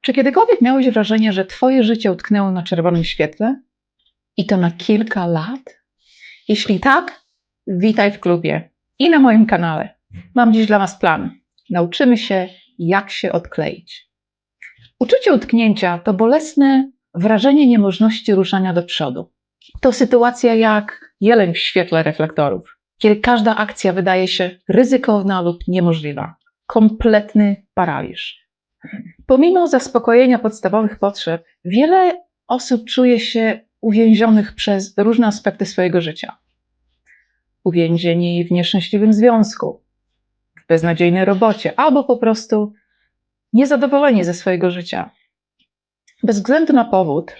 Czy kiedykolwiek miałeś wrażenie, że twoje życie utknęło na czerwonym świetle? I to na kilka lat? Jeśli tak, witaj w klubie i na moim kanale. Mam dziś dla was plan. Nauczymy się, jak się odkleić. Uczucie utknięcia to bolesne wrażenie niemożności ruszania do przodu. To sytuacja jak jeleń w świetle reflektorów, kiedy każda akcja wydaje się ryzykowna lub niemożliwa. Kompletny paraliż. Pomimo zaspokojenia podstawowych potrzeb, wiele osób czuje się uwięzionych przez różne aspekty swojego życia. Uwięzieni w nieszczęśliwym związku, w beznadziejnej robocie, albo po prostu niezadowoleni ze swojego życia. Bez względu na powód,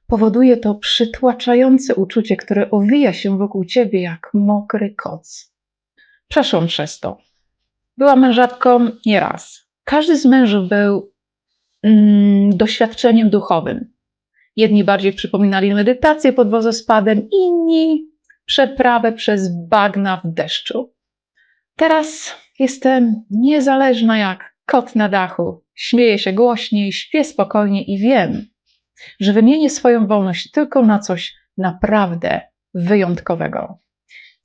powoduje to przytłaczające uczucie, które owija się wokół ciebie jak mokry koc. Przeszłam przez to. Byłam mężatką nieraz. Każdy z mężów był doświadczeniem duchowym. Jedni bardziej przypominali medytację pod wozospadem, inni przeprawę przez bagna w deszczu. Teraz jestem niezależna jak kot na dachu. Śmieję się głośniej, śpię spokojnie i wiem, że wymienię swoją wolność tylko na coś naprawdę wyjątkowego.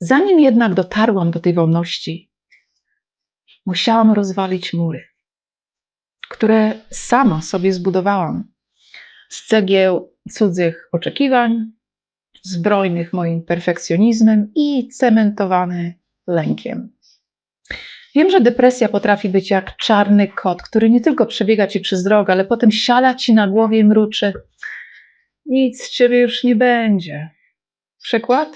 Zanim jednak dotarłam do tej wolności, musiałam rozwalić mury, które sama sobie zbudowałam. Z cegieł cudzych oczekiwań, zbrojnych moim perfekcjonizmem i cementowany lękiem. Wiem, że depresja potrafi być jak czarny kot, który nie tylko przebiega ci przez drogę, ale potem siada ci na głowie i mruczy: nic z ciebie już nie będzie. Przykład?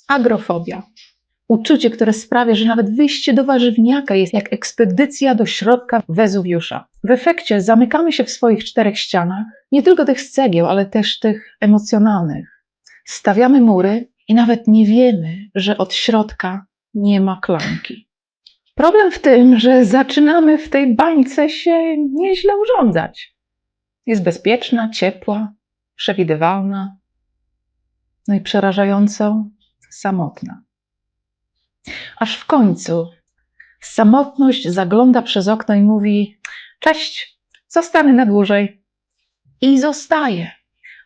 Agrofobia. Uczucie, które sprawia, że nawet wyjście do warzywniaka jest jak ekspedycja do środka Wezuwiusza. W efekcie zamykamy się w swoich czterech ścianach, nie tylko tych z cegieł, ale też tych emocjonalnych. Stawiamy mury i nawet nie wiemy, że od środka nie ma klamki. Problem w tym, że zaczynamy w tej bańce się nieźle urządzać. Jest bezpieczna, ciepła, przewidywalna, no i przerażająco samotna. Aż w końcu samotność zagląda przez okno i mówi: cześć, zostanę na dłużej. I zostaje.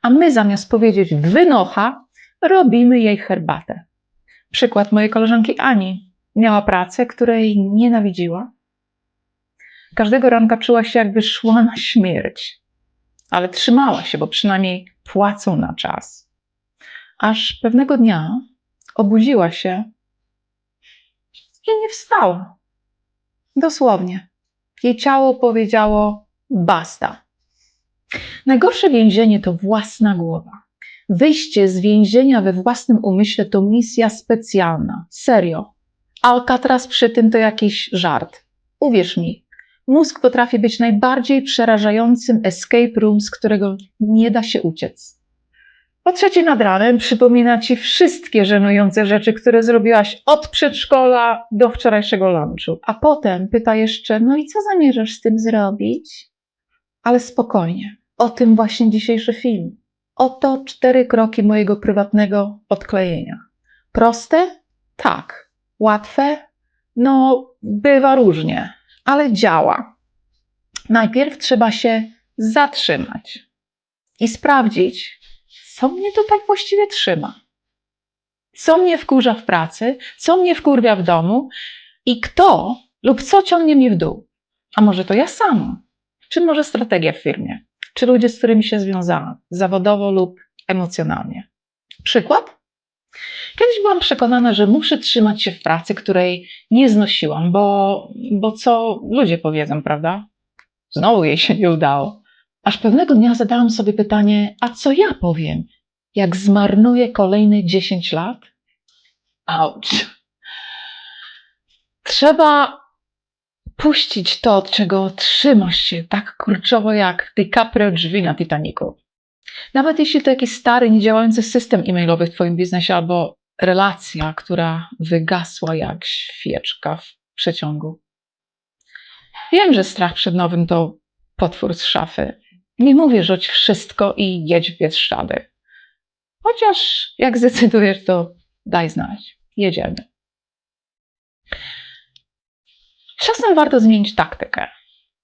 A my zamiast powiedzieć wynocha, robimy jej herbatę. Przykład mojej koleżanki Ani. Miała pracę, której nienawidziła. Każdego ranka czuła się, jakby szła na śmierć. Ale trzymała się, bo przynajmniej płacą na czas. Aż pewnego dnia obudziła się i nie wstała. Dosłownie. Jej ciało powiedziało basta. Najgorsze więzienie to własna głowa. Wyjście z więzienia we własnym umyśle to misja specjalna. Serio. Alcatraz przy tym to jakiś żart. Uwierz mi, mózg potrafi być najbardziej przerażającym escape room, z którego nie da się uciec. O 3 nad ranem przypomina ci wszystkie żenujące rzeczy, które zrobiłaś od przedszkola do wczorajszego lunchu. A potem pyta jeszcze: no i co zamierzasz z tym zrobić? Ale spokojnie, o tym właśnie dzisiejszy film. Oto 4 kroki mojego prywatnego odklejenia. Proste? Tak. Łatwe? No, bywa różnie, ale działa. Najpierw trzeba się zatrzymać i sprawdzić, co mnie tutaj właściwie trzyma. Co mnie wkurza w pracy, co mnie wkurwia w domu i kto lub co ciągnie mnie w dół. A może to ja sama? Czy może strategia w firmie? Czy ludzie, z którymi się związałam, zawodowo lub emocjonalnie? Przykład? Kiedyś byłam przekonana, że muszę trzymać się w pracy, której nie znosiłam, bo co ludzie powiedzą, prawda? Znowu jej się nie udało. Aż pewnego dnia zadałam sobie pytanie: a co ja powiem, jak zmarnuję kolejne 10 lat? Auć. Trzeba puścić to, od czego trzymasz się tak kurczowo jak DiCaprio drzwi na Titanicu. Nawet jeśli to jakiś stary, niedziałający system e-mailowy w twoim biznesie albo relacja, która wygasła jak świeczka w przeciągu. Wiem, że strach przed nowym to potwór z szafy. Nie mówię: rzuć wszystko i jedź w Bieszczady. Chociaż jak zdecydujesz, to daj znać. Jedziemy. Czasem warto zmienić taktykę.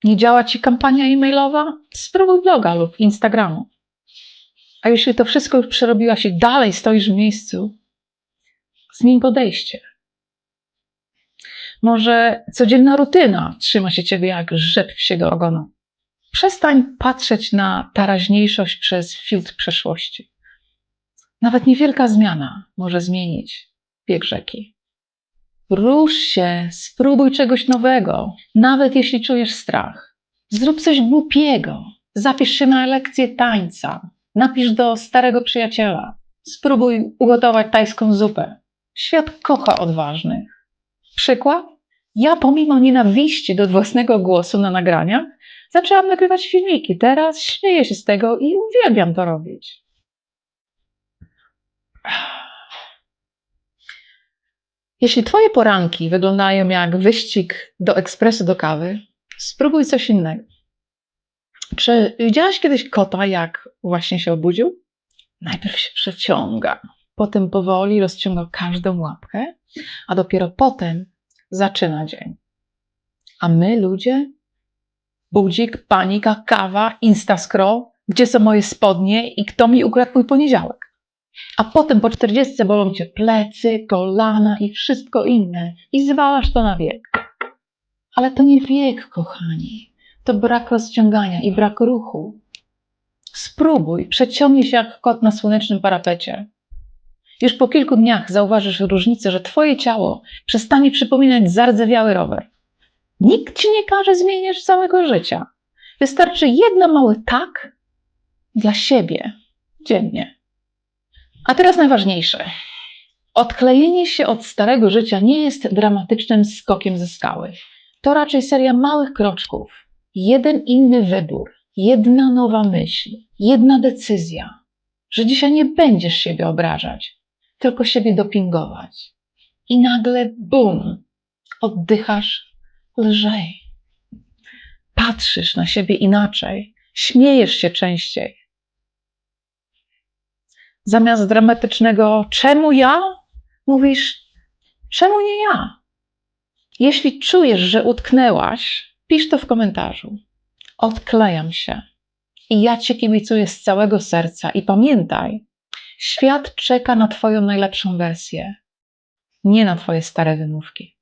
Nie działa Ci kampania e-mailowa? Spróbuj bloga lub Instagramu. A jeśli to wszystko już przerobiłaś i dalej stoisz w miejscu, zmień podejście. Może codzienna rutyna trzyma się Ciebie jak rzep psiego ogona. Przestań patrzeć na teraźniejszość przez filtr przeszłości. Nawet niewielka zmiana może zmienić bieg rzeki. Rusz się, spróbuj czegoś nowego, nawet jeśli czujesz strach. Zrób coś głupiego, zapisz się na lekcję tańca, napisz do starego przyjaciela, spróbuj ugotować tajską zupę. Świat kocha odważnych. Przykład? Ja pomimo nienawiści do własnego głosu na nagraniach zaczęłam nagrywać filmiki. Teraz śmieję się z tego i uwielbiam to robić. Jeśli Twoje poranki wyglądają jak wyścig do ekspresu do kawy, spróbuj coś innego. Czy widziałaś kiedyś kota, jak właśnie się obudził? Najpierw się przeciąga, potem powoli rozciąga każdą łapkę, a dopiero potem zaczyna dzień. A my, ludzie? Budzik, panika, kawa, instascroll, gdzie są moje spodnie i kto mi ukradł mój poniedziałek? A potem po 40 bolą Cię plecy, kolana i wszystko inne i zwalasz to na wiek. Ale to nie wiek, kochani. To brak rozciągania i brak ruchu. Spróbuj, przeciągnij się jak kot na słonecznym parapecie. Już po kilku dniach zauważysz różnicę, że Twoje ciało przestanie przypominać zardzewiały rower. Nikt Ci nie każe zmieniać całego życia. Wystarczy jedno małe tak dla siebie dziennie. A teraz najważniejsze. Odklejenie się od starego życia nie jest dramatycznym skokiem ze skały. To raczej seria małych kroczków. Jeden inny wybór, jedna nowa myśl, jedna decyzja, że dzisiaj nie będziesz siebie obrażać, tylko siebie dopingować. I nagle bum, oddychasz lżej. Patrzysz na siebie inaczej, śmiejesz się częściej. Zamiast dramatycznego czemu ja? Mówisz czemu nie ja? Jeśli czujesz, że utknęłaś, pisz to w komentarzu. Odklejam się. I ja Cię kibicuję z całego serca. I pamiętaj, świat czeka na Twoją najlepszą wersję, nie na Twoje stare wymówki.